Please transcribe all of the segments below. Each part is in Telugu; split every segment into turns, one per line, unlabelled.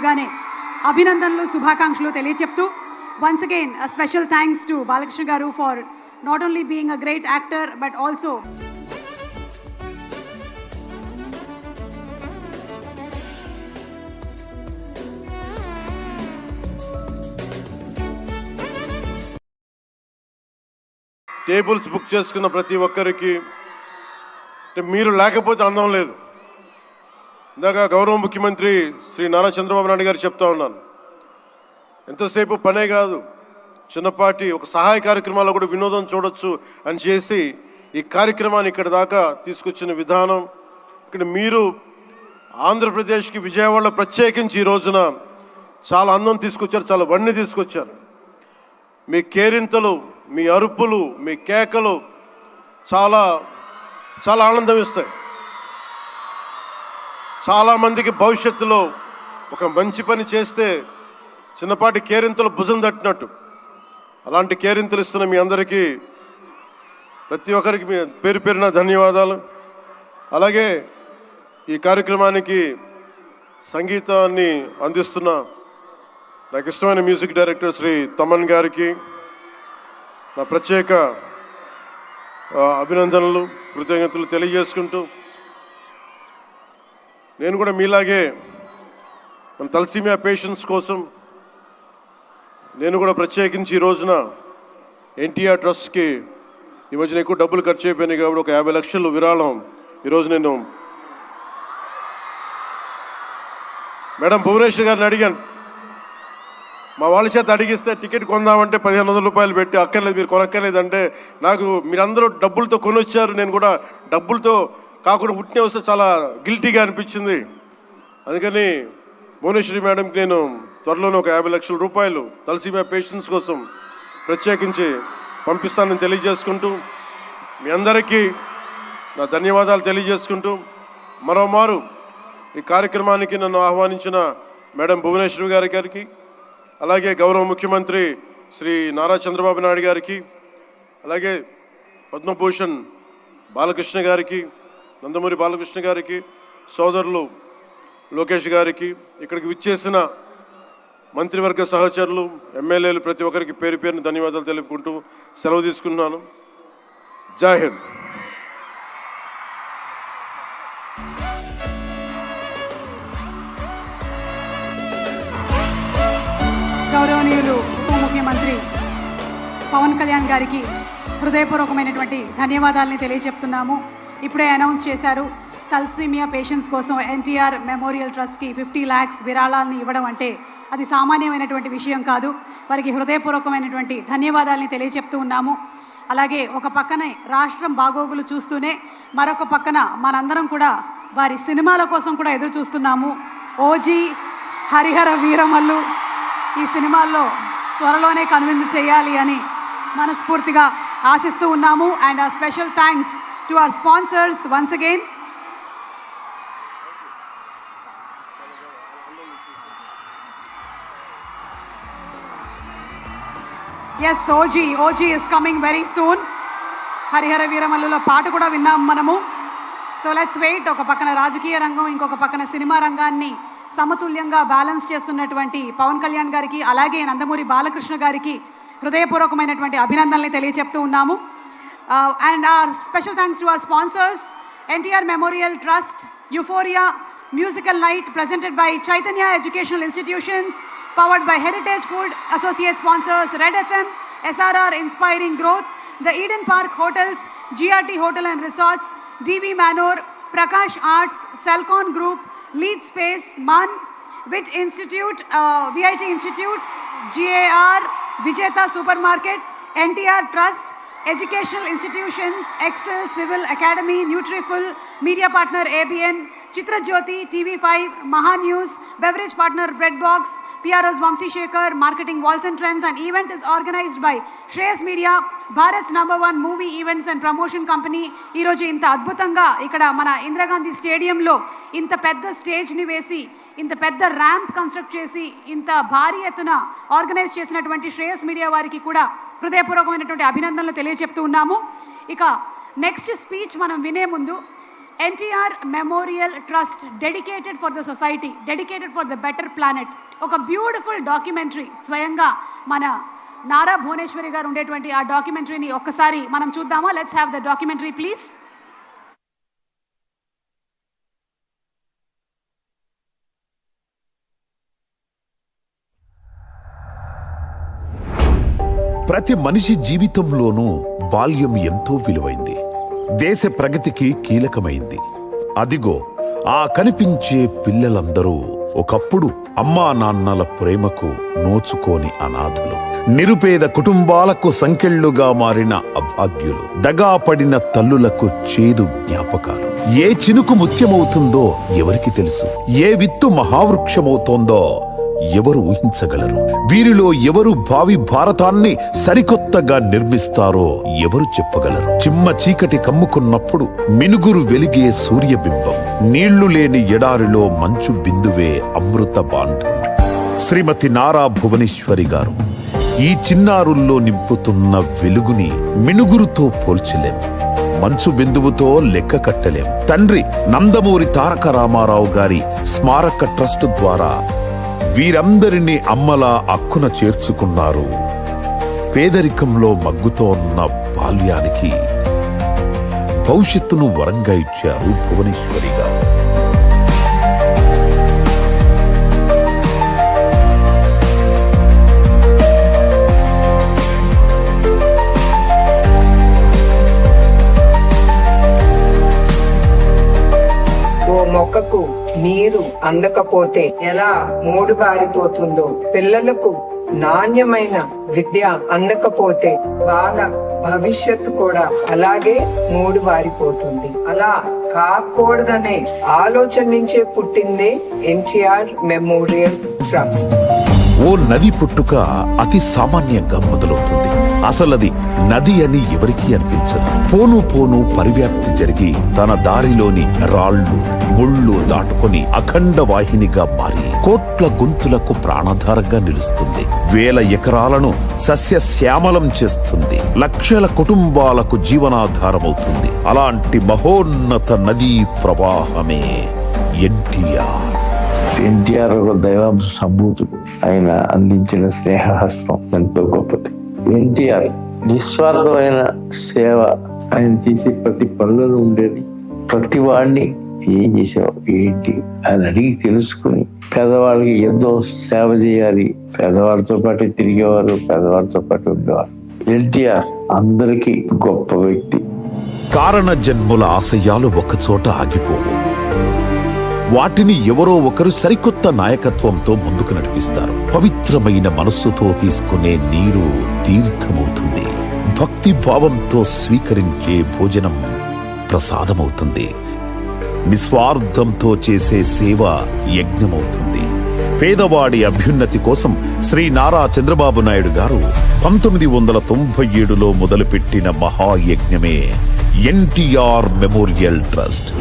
ముందుగానే అభినందనలు శుభాకాంక్షలు తెలియచెప్తూ once again a special thanks to Balakrishna garu for not only being a great actor but also
tables book చేసుకున్న ప్రతి ఒక్కరికి మీరు లేకపోతే అందం లేదు. ఇందాక గౌరవ ముఖ్యమంత్రి శ్రీ నారా చంద్రబాబు నాయుడు గారు చెప్తా ఉన్నాను, ఎంతసేపు పనే కాదు, చిన్నపాటి ఒక సహాయ కార్యక్రమాల్లో కూడా వినోదం చూడొచ్చు అని చేసి ఈ కార్యక్రమాన్ని ఇక్కడ దాకా తీసుకొచ్చిన విధానం, ఇక్కడ మీరు ఆంధ్రప్రదేశ్కి విజయవాడలో ప్రత్యేకించి ఈ రోజున చాలా అందం తీసుకొచ్చారు, చాలా వన్నె తీసుకొచ్చారు. మీ కేరింతలు, మీ అరుపులు, మీ కేకలు చాలా చాలా ఆనందం ఇస్తాయి. చాలామందికి భవిష్యత్తులో ఒక మంచి పని చేస్తే చిన్నపాటి కేరింతలు భుజం తట్టినట్టు, అలాంటి కేరింతలు ఇస్తున్న మీ అందరికీ ప్రతి ఒక్కరికి మీ పేరు పేరున ధన్యవాదాలు. అలాగే ఈ కార్యక్రమానికి సంగీతాన్ని అందిస్తున్న నాకు ఇష్టమైన మ్యూజిక్ డైరెక్టర్ శ్రీ తమన్ గారికి నా ప్రత్యేక అభినందనలు, కృతజ్ఞతలు తెలియజేసుకుంటూ, నేను కూడా మీలాగే మన తలసీమియా పేషెంట్స్ కోసం నేను కూడా ప్రత్యేకించి ఈ రోజున ఎన్టీఆర్ ట్రస్ట్కి ఈ మధ్యన ఎక్కువ డబ్బులు ఖర్చు అయిపోయినాయి కాబట్టి ఒక 50 లక్షలు విరాళం ఈరోజు నేను మేడం భువనేశ్వర్ గారిని అడిగాను. మా వాళ్ళ చేత అడిగిస్తే టికెట్ కొందామంటే 1500 రూపాయలు పెట్టి అక్కర్లేదు, మీరు కొనక్కర్లేదంటే నాకు మీరందరూ డబ్బులతో కొనొచ్చారు, నేను కూడా డబ్బులతో కాకుండా పుట్టిన వస్తే చాలా గిల్టీగా అనిపించింది. అందుకని భువనేశ్వరి మేడంకి నేను త్వరలోనే ఒక 50 లక్షల రూపాయలు తలసీమియా పేషెంట్స్ కోసం ప్రత్యేకించి పంపిస్తానని తెలియజేసుకుంటూ, మీ అందరికీ నా ధన్యవాదాలు తెలియజేసుకుంటూ, మరోమారు ఈ కార్యక్రమానికి నన్ను ఆహ్వానించిన మేడం భువనేశ్వరి గారికి, అలాగే గౌరవ ముఖ్యమంత్రి శ్రీ నారా చంద్రబాబు నాయుడు గారికి, అలాగే పద్మభూషణ్ బాలకృష్ణ గారికి, నందమూరి బాలకృష్ణ గారికి, సోదరులు లోకేష్ గారికి, ఇక్కడికి విచ్చేసిన మంత్రివర్గ సహచరులు, ఎమ్మెల్యేలు ప్రతి ఒక్కరికి పేరు పేరుని ధన్యవాదాలు తెలుపుకుంటూ సెలవు తీసుకున్నాను. జై హింద్.
గౌరవనీయులు ఉప ముఖ్యమంత్రి పవన్ కళ్యాణ్ గారికి హృదయపూర్వకమైనటువంటి ధన్యవాదాలని తెలియజెప్తున్నాము. ఇప్పుడే అనౌన్స్ చేశారు, తలసీమియా పేషెంట్స్ కోసం ఎన్టీఆర్ మెమోరియల్ ట్రస్ట్కి 50 lakhs విరాళాలని ఇవ్వడం అంటే అది సామాన్యమైనటువంటి విషయం కాదు. వారికి హృదయపూర్వకమైనటువంటి ధన్యవాదాలని తెలియజెప్తూ ఉన్నాము. అలాగే ఒక పక్కనే రాష్ట్రం బాగోగులు చూస్తూనే మరొక పక్కన మనందరం కూడా వారి సినిమాల కోసం కూడా ఎదురు చూస్తున్నాము. ఓజీ, హరిహర వీరమల్లు ఈ సినిమాల్లో త్వరలోనే కనువిందు చేయాలి అని మనస్ఫూర్తిగా ఆశిస్తూ ఉన్నాము. అండ్ ఆ special thanks to our sponsors once again. Yes, OG is coming very soon. Harihara వీరమల్లులో పాట కూడా విన్నాం మనము. So let's wait. ఒక పక్కన రాజకీయ రంగం, ఇంకొక పక్కన సినిమా రంగాన్ని సమతుల్యంగా బ్యాలెన్స్ చేస్తున్నటువంటి పవన్ కళ్యాణ్ గారికి, అలాగే నందమూరి బాలకృష్ణ గారికి హృదయపూర్వకమైనటువంటి అభినందనలు తెలియజెప్తూ ఉన్నాము. And our special thanks to our sponsors, NTR memorial trust, euphoria musical night presented by Chaitanya Educational Institutions, powered by Heritage Food, associate sponsors Red FM, SRR Inspiring Growth, the Eden Park Hotels, GRT Hotel and Resorts, DV Manor, Prakash Arts, Celcon Group, Lead Space, MAN, WIT Institute, VIT Institute, GAR, Vijeta Supermarket, NTR Trust, Educational Institutions, Excel Civil Academy, Nutriful, Media Partner ABN, Chitra Jyoti, TV5, Maha News, Beverage Partner Breadbox, PRS Vamsi Shekhar, Marketing Walls and Trends. And event is organized by Shreyas Media, Bharat's #1 movie events and promotion company. Ee roju inta adbhutanga ikkada mana Indira Gandhi Stadium lo inta pedda stage ni vesi, ఇంత పెద్ద ర్యాంప్ కన్స్ట్రక్ట్ చేసి ఇంత భారీ ఎత్తున ఆర్గనైజ్ చేసినటువంటి శ్రేయస్ మీడియా వారికి కూడా హృదయపూర్వకమైనటువంటి అభినందనలు తెలియజెప్తూ ఉన్నాము. ఇక నెక్స్ట్ స్పీచ్ మనం వినే ముందు NTR memorial trust dedicated for the society, dedicated for the better planet. ఒక బ్యూటిఫుల్ డాక్యుమెంటరీ, స్వయంగా మన నారా భువనేశ్వరి గారు ఉండేటువంటి ఆ డాక్యుమెంటరీని ఒక్కసారి మనం చూద్దామా? Let's have the documentary please.
ప్రతి మనిషి జీవితంలోనూ బాల్యం ఎంతో విలువైంది, దేశ ప్రగతికి కీలకమైంది. అదిగో ఆ కనిపించే పిల్లలందరూ ఒకప్పుడు అమ్మా నాన్నల ప్రేమకు నోచుకోని అనాథలు, నిరుపేద కుటుంబాలకు సంకెళ్లుగా మారిన అభాగ్యులు, దగాపడిన తల్లులకు చేదు జ్ఞాపకాలు. ఏ చినుకు ముత్యమవుతుందో ఎవరికి తెలుసు? ఏ విత్తు మహావృక్షమవుతోందో ఎవరు ఊహించగలరు? వీరిలో ఎవరు భావి భారతాన్ని సరికొత్తగా నిర్మిస్తారో ఎవరు చెప్పగలరు? చిమ్మ చీకటి కమ్ముకున్నప్పుడు మినుగురు వెలిగే సూర్యబింబం, నీళ్లు లేని ఎడారిలో మంచు బిందువే అమృత బాండం. శ్రీమతి నారా భువనేశ్వరి గారు ఈ చిన్నారుల్లో నింపుతున్న వెలుగుని మినుగురుతో పోల్చలేం, మంచు బిందువుతో లెక్క కట్టలేం. తండ్రి నందమూరి తారక రామారావు గారి స్మారక ట్రస్ట్ ద్వారా వీరందరినీ అమ్మలా అక్కున చేర్చుకున్నారు. పేదరికంలో మగ్గుతోన్న బాల్యానికి భవిష్యత్తును వరంగా ఇచ్చారు భువనేశ్వరి గారు.
మొక్కకు నీరు అందకపోతే ఎలా మూడు బారిపోతుందో, పిల్లలకు నాణ్యమైన విద్య అందకపోతే వాళ్ళ భవిష్యత్తు కూడా అలాగే మూడు బారిపోతుంది. అలా కాకూడదనే ఆలోచన నుంచే పుట్టిందే ఎన్టీఆర్ మెమోరియల్ ట్రస్ట్.
ఓ నది పుట్టుక అతి సామాన్యంగా మొదలవుతుంది. అసలది నది అని ఎవరికీ అనిపించదు. పోను పోను పరివ్యాప్తి జరిగి తన దారిలోని రాళ్లు ముళ్ళు దాటుకొని అఖండ వాహినిగా మారి కోట్ల గొంతులకు ప్రాణాధారంగా నిలుస్తుంది. వేల ఎకరాలను సస్యశ్యామలం చేస్తుంది. లక్షల కుటుంబాలకు జీవనాధారమవుతుంది. అలాంటి మహోన్నత నదీ ప్రవాహమే ఎన్టీఆర్.
ఎన్టీఆర్ ఒక దైవాంశ సంభూతుడు. ఆయన అందించిన స్నేహహస్తం ఎంతో గొప్పది. ఎన్టీఆర్ నిస్వార్థమైన సేవ, ఆయన చేసే ప్రతి పనులలో ఉండేది. ప్రతి వాడిని ఏం చేసావు ఏంటి అని అడిగి తెలుసుకుని పేదవాళ్ళకి ఎంతో సేవ చేయాలి. పేదవాళ్ళతో పాటు తిరిగేవారు, పేదవాళ్ళతో పాటు ఉండేవారు. ఎన్టీఆర్ అందరికీ గొప్ప వ్యక్తి.
కారణ జన్ముల ఆశయాలు ఒకచోట ఆగిపోవు. వాటిని ఎవరో ఒకరు సరికొత్త నాయకత్వంతో ముందుకు నడిపిస్తారు. పవిత్రమైన మనస్సుతో తీసుకునే నీరు తీర్థమవుతుంది. భక్తి భావంతో స్వీకరించే భోజనం ప్రసాదమవుతుంది. నిస్వార్థంతో చేసే సేవ యజ్ఞమవుతుంది. పేదవాడి అభ్యున్నతి కోసం శ్రీ నారా చంద్రబాబు నాయుడు గారు 1997లో మొదలుపెట్టిన మహాయజ్ఞమే ఎన్టీఆర్ మెమోరియల్ ట్రస్ట్.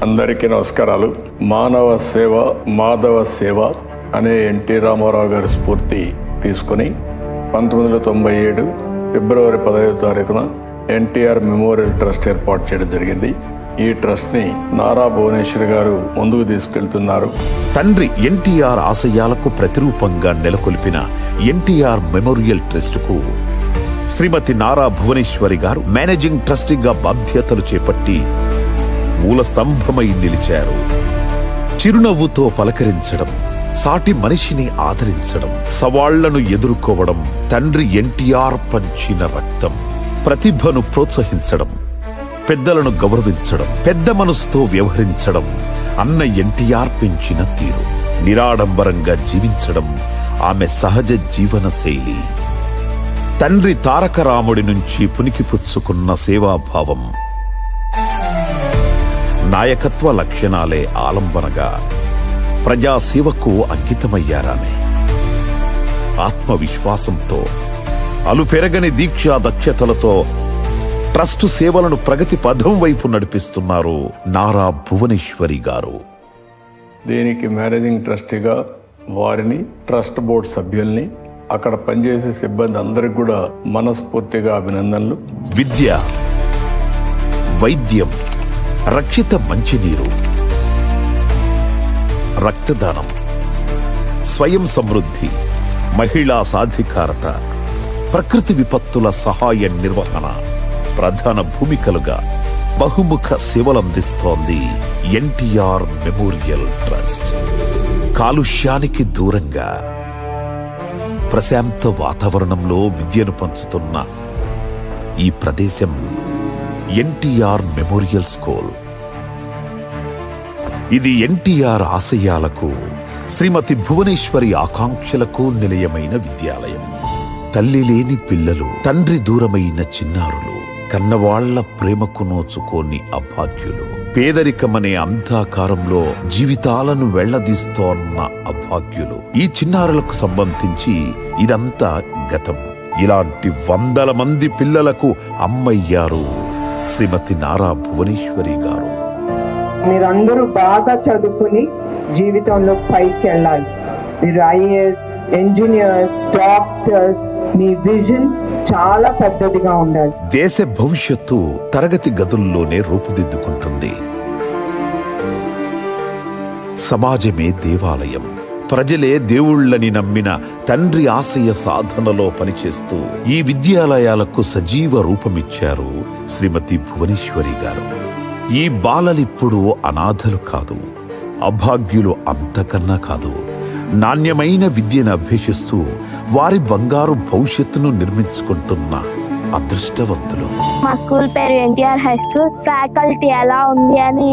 అందరికీ నమస్కారాలు. మానవ సేవ మాధవ సేవ అనే ఎన్టీ రామారావు గారి స్ఫూర్తి తీసుకుని 1997 ఫిబ్రవరి 15వ తారీఖున ఎన్టీఆర్ మెమోరియల్ ట్రస్ట్ ఏర్పాటు చేయడం జరిగింది. ఈ ట్రస్ట్ ని నారా భువనేశ్వరి గారు ముందుకు తీసుకెళ్తున్నారు.
తండ్రి ఎన్టీఆర్ ఆశయాలకు ప్రతిరూపంగా నెలకొల్పిన ఎన్టీఆర్ మెమోరియల్ ట్రస్ట్ కు శ్రీమతి నారా భువనేశ్వరి గారు మేనేజింగ్ ట్రస్టీగా బాధ్యతలు చేపట్టి మూల స్తంభమై నిలిచారు. చిరునవ్వుతో పలకరించడం, సాటి మనిషిని ఆదరించడం, సవాళ్లను ఎదుర్కోవడం తండ్రి ఎన్టీఆర్ పంచిన రక్తం. ప్రతిభను ప్రోత్సహించడం, పెద్దలను గౌరవించడం, పెద్ద మనసుతో వ్యవహరించడం అన్న ఎన్టీఆర్ పెంచిన తీరు. నిరాడంబరంగా జీవించడం ఆమె సహజ జీవన శైలి. తండ్రి తారక రాముడి నుంచి పునికిపుచ్చుకున్న సేవాభావం, నాయకత్వ లక్షణాలే ఆలంబనగా ప్రజాసేవకు అంకితమయ్యారామె. ఆత్మవిశ్వాసంతో, అలుపెరగని దీక్షా దక్షతలతో ట్రస్టు సేవలను ప్రగతి పథం వైపు నడిపిస్తున్నారు నారా భువనేశ్వరి గారు.
దీనికి మేనేజింగ్ ట్రస్టీగా వారిని, ట్రస్ట్ బోర్డు సభ్యుల్ని, అక్కడ పనిచేసే సిబ్బంది అందరికి కూడా మనస్ఫూర్తిగా అభినందనలు.
విద్య, వైద్యం, రక్షిత మంచినీరు, రక్తదానం, స్వయం సమృద్ధి, మహిళా సాధికారత, ప్రకృతి విపత్తుల సహాయ నిర్వహణ ప్రధాన భూమికలుగా బహుముఖ సేవలందిస్తోంది ఎన్టీఆర్ మెమోరియల్ ట్రస్ట్. కాలుష్యానికి దూరంగా ప్రశాంత వాతావరణంలో విద్యను పంచుతున్న ఈ ప్రదేశం ఎన్టీఆర్ మెమోరియల్ స్కూల్. ఇది ఎన్టీఆర్ ఆశయాలకు, శ్రీమతి భువనేశ్వరి ఆకాంక్షలకు నిలయమైన విద్యాలయం. తల్లి లేని పిల్లలు, తండ్రి దూరమైన చిన్నారులు, కన్నవాళ్ల ప్రేమకు నోచుకోని అభాగ్యులు, పేదరికమనే అంధకారంలో జీవితాలను వెళ్లదీస్తోన్న అభాగ్యులు, ఈ చిన్నారులకు సంబంధించి ఇదంతా గతం. ఇలాంటి వందల మంది పిల్లలకు అమ్మయ్యారు శ్రీమతి నారా భువనేశ్వరి గారు.
మీరందరూ బాగా చదువుకుని జీవితంలో పైకి వెళ్ళాలి. మీరు ఐఏఎస్, ఇంజనీర్స్, డాక్టర్స్, మీ విజన్ చాలా పెద్దదిగా ఉండాలి.
దేశ భవిష్యత్తు తరగతి గదుల్లోనే రూపుదిద్దుకుంటుంది. సమాజమే దేవాలయం, ప్రజలే దేవుళ్ళని నమ్మిన తండ్రి ఆశయ సాధనలో పనిచేస్తూ ఈ విద్యాలయాలకు సజీవ రూపమిచ్చారు శ్రీమతి భువనేశ్వరి గారు. ఈ బాలలిప్పుడు అనాథలు కాదు, అభాగ్యులు అంతకన్నా కాదు. నాణ్యమైన విద్యను అభ్యసిస్తూ వారి బంగారు భవిష్యత్తును నిర్మించుకుంటున్న అదృష్టవంతులు.
మా స్కూల్ పేరు ఎన్టీఆర్ హై స్కూల్. ఫ్యాకల్టీ ఎలా ఉంది అని